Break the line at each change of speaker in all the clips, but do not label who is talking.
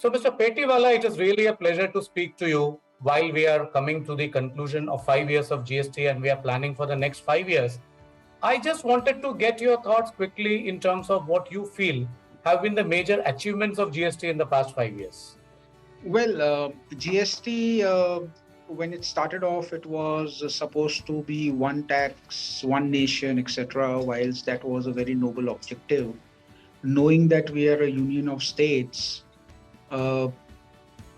So, Mr. Petiwala, it is really a pleasure to speak to you while we are coming to the conclusion of 5 years of GST and we are planning for the next 5 years. I just wanted to get your thoughts quickly in terms of what you feel have been the major achievements of GST in the past 5 years.
Well, GST, when it started off, it was supposed to be one tax, one nation, etc. Whilst that was a very noble objective, knowing that we are a union of states, uh,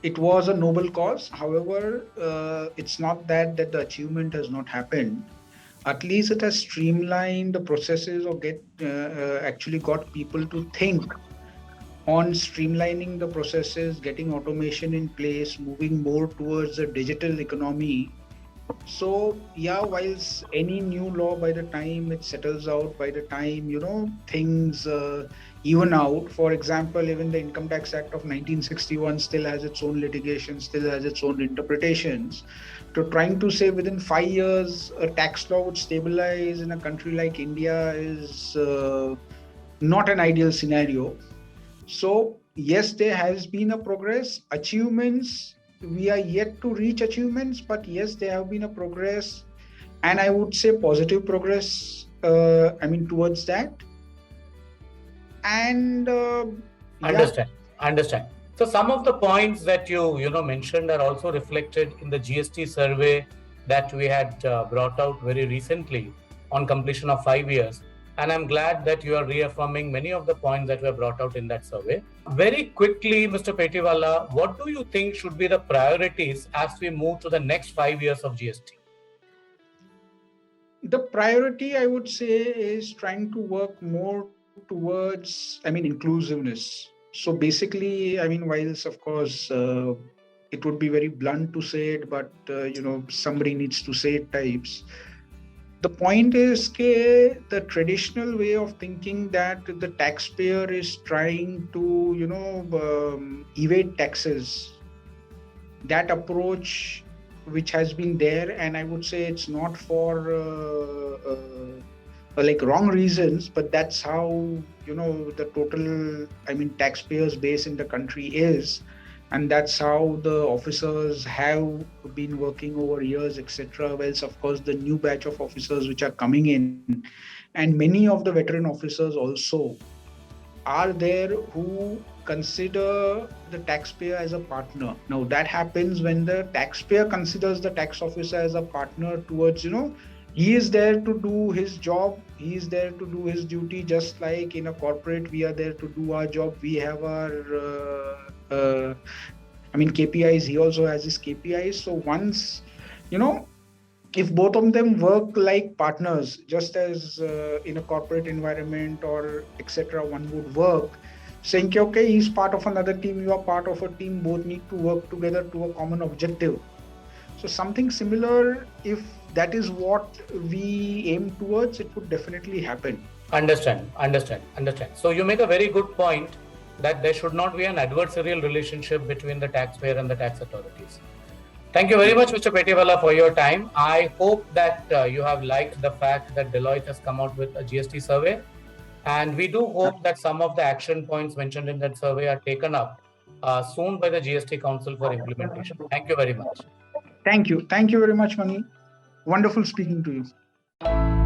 it was a noble cause. However, it's not that the achievement has not happened. At least it has streamlined the processes or actually got people to think on streamlining the processes, getting automation in place, moving more towards a digital economy. So, yeah, whilst any new law, by the time it settles out, by the time, things even out, for example, even the Income Tax Act of 1961 still has its own litigation, still has its own interpretations. To trying to say within 5 years, a tax law would stabilize in a country like India is not an ideal scenario. So, yes, there has been a progress. Achievements, we are yet to reach achievements, but yes, there have been a progress, and I would say positive progress. Towards that. And
Understand. So some of the points that you mentioned are also reflected in the GST survey that we had brought out very recently on completion of 5 years. And I'm glad that you are reaffirming many of the points that were brought out in that survey. Very quickly, Mr. Petiwala, what do you think should be the priorities as we move to the next 5 years of GST?
The priority, I would say, is trying to work more towards, inclusiveness. So basically, whilst of course, it would be very blunt to say it, but somebody needs to say it types. The point is that the traditional way of thinking that the taxpayer is trying to, evade taxes, that approach which has been there, and I would say it's not for like wrong reasons, but that's how, the total, taxpayers base in the country is. And that's how the officers have been working over years, etc. Whilst, of course, the new batch of officers which are coming in, and many of the veteran officers also are there who consider the taxpayer as a partner. Now, that happens when the taxpayer considers the tax officer as a partner towards, he is there to do his job. He is there to do his duty, just like in a corporate, we are there to do our job. We have our KPIs. He also has his KPIs. So once, if both of them work like partners, just as in a corporate environment or etc., one would work, saying, okay, he's part of another team, you are part of a team, both need to work together to a common objective. So something similar, if that is what we aim towards, it would definitely happen.
Understand. So you make a very good point that there should not be an adversarial relationship between the taxpayer and the tax authorities. Thank you very much, Mr. Petiwala, for your time. I hope that you have liked the fact that Deloitte has come out with a GST survey. And we do hope that some of the action points mentioned in that survey are taken up soon by the GST Council for implementation. Thank you very much.
Thank you. Thank you very much, Mani. Wonderful speaking to you.